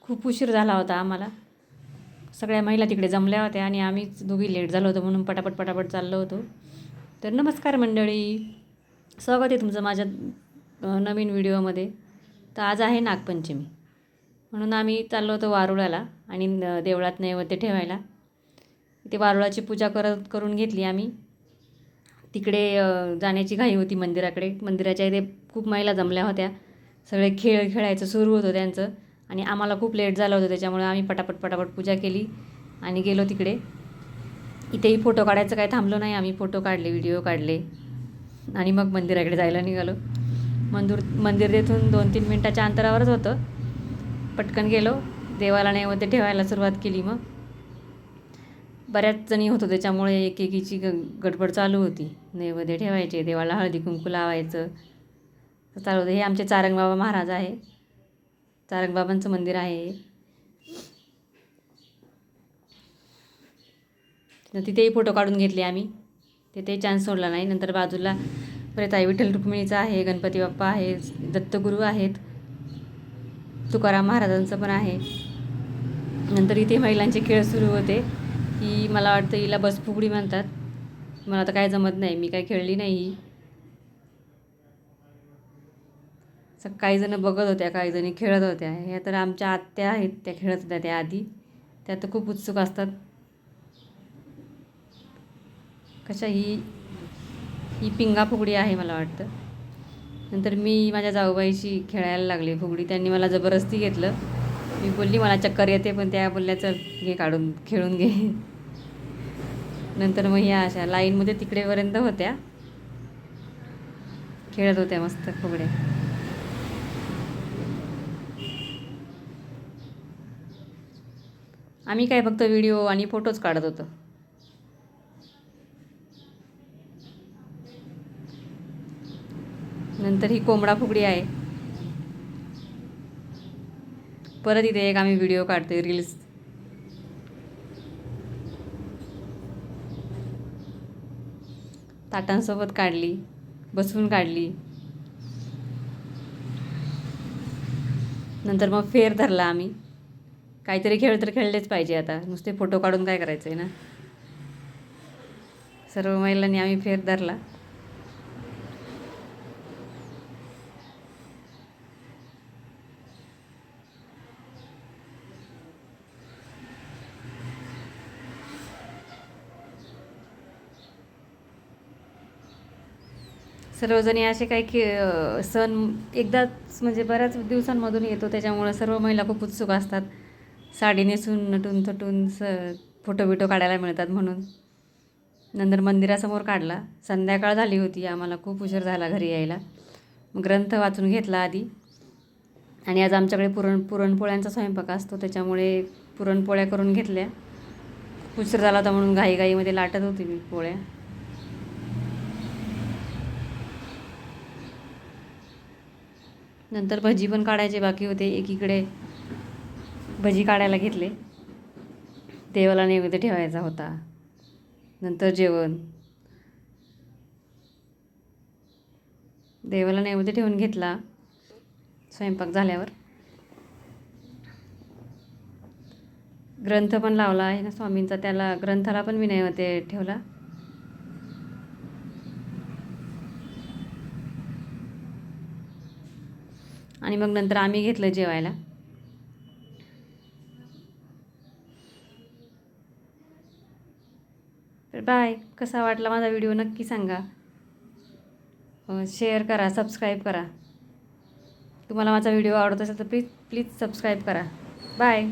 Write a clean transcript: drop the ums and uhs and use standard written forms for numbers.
खूप उशीर झाला होता आम्हाला. सगळ्या महिला तिकडे जमल्या होत्या आणि आम्हीच दोघी लेट झालो होतो म्हणून पटापट चाललो होतो. तर नमस्कार मंडळी, स्वागत आहे तुमचं माझ्या नवीन व्हिडिओमध्ये. तर आज आहे नागपंचमी, म्हणून आम्ही चाललो होतो वारुळाला आणि देवळात नैवेद्य ठेवायला. ते वारुळाची पूजा करून घेतली आम्ही. तिकडे जाण्याची घाई होती मंदिराकडे. मंदिराच्या इथे खूप महिला जमल्या होत्या. सगळे खेळायचं सुरू होतं त्यांचं आणि आम्हाला खूप लेट झालं होतं, त्याच्यामुळे आम्ही पटापट पूजा केली आणि गेलो तिकडे. इथेही फोटो काढायचं काय थांबलो नाही, आम्ही फोटो काढले, व्हिडिओ काढले आणि मग मंदिराकडे जायला निघालो. मंदिर तिथून 2-3 मिनटाच्या अंतरावरच होतं. पटकन गेलो, देवाला नैवेद्य ठेवायला सुरुवात केली. मग बऱ्याच जणी होतो त्याच्यामुळे एकेकीची गडबड चालू होती. नैवेद्य ठेवायचे, देवाला हळदी कुंकू लावायचं चालू होतं. हे आमचे चारंगबाबा महाराज आहे, चारंगबाबांचं मंदिर आहे. तिथेही फोटो काढून घेतले आम्ही, तिथेही चान्स सोडला नाही. नंतर बाजूला प्रेताई विठ्ठल रुक्मिणीचा आहे, गणपती बाप्पा आहे, दत्तगुरू आहेत, तुकाराम महाराजांचं पण आहे. नंतर इथे महिलांचे खेळ सुरू होते. ही मला वाटतं हिला बसफुगडी म्हणतात, मला तर काय जमत नाही, मी काय खेळली नाही. काही जण बघत होत्या, काही जणी खेळत होत्या. ह्या तर आमच्या आत्या आहेत, त्या खेळत होत्या त्या आधी. त्या तर खूप उत्सुक असतात. कशा ही पिंगा फुगडी आहे मला वाटतं. नंतर मी माझ्या जाऊबाईशी खेळायला लागले फुगडी. त्यांनी मला जबरदस्ती घेतलं. मी बोलली मला चक्कर येते, पण त्या बोलल्या चल घे काढून, खेळून घे. नंतर मग ह्या अशा लाईनमध्ये तिकडेपर्यंत होत्या, खेळत होत्या मस्त फुगड्या. आम्ही काय फक्त व्हिडिओ आणि फोटोज काढत होतो. नंतर ही कोंबडा फुगडी आहे. परत इथे एक आम्ही व्हिडिओ काढतोय, रील्स. ताटांसोबत काढली, बसून काढली. नंतर मग फेर धरला आम्ही. काहीतरी खेळ तर खेळलेच पाहिजे आता, नुसते फोटो काढून काय करायचं आहे ना. सर्व महिलांनी आम्ही फेर धरला. सर्वजणी असे काही सण एकदाच म्हणजे बऱ्याच दिवसांमधून येतो, त्याच्यामुळं सर्व महिला खूप उत्सुक असतात. साडी नेसून नटून थटून फोटो बिटो काढायला मिळतात म्हणून. नंतर मंदिरासमोर काढला. संध्याकाळ झाली होती, आम्हाला खूप उशीर झाला घरी यायला. ग्रंथ वाचून घेतला आधी. आणि आज आमच्याकडे पुरणपोळ्यांचा स्वयंपाक असतो, त्याच्यामुळे पुरणपोळ्या करून घेतल्या. उशीर झाला होता म्हणून घाईमध्ये लाटत होती मी पोळ्या. नंतर भजी पण काढायचे बाकी होते. एकीकडे भजी काढायला घेतले, देवाला नैवेद्य ठेवायचा होता. नंतर जेवण, देवाला नैवेद्य ठेवून घेतला. स्वयंपाक झाल्यावर ग्रंथ पण लावला आहे ना स्वामींचा, त्याला ग्रंथाला पण मी नैवेद्य ठेवला. आणि मग नंतर आम्ही घेतलं जेवायला. तर बाय. कसा वाटला माझा व्हिडिओ नक्की सांगा, शेअर करा, सबस्क्राईब करा. तुम्हाला माझा व्हिडिओ आवडत असेल तर प्लीज सबस्क्राईब करा. बाय.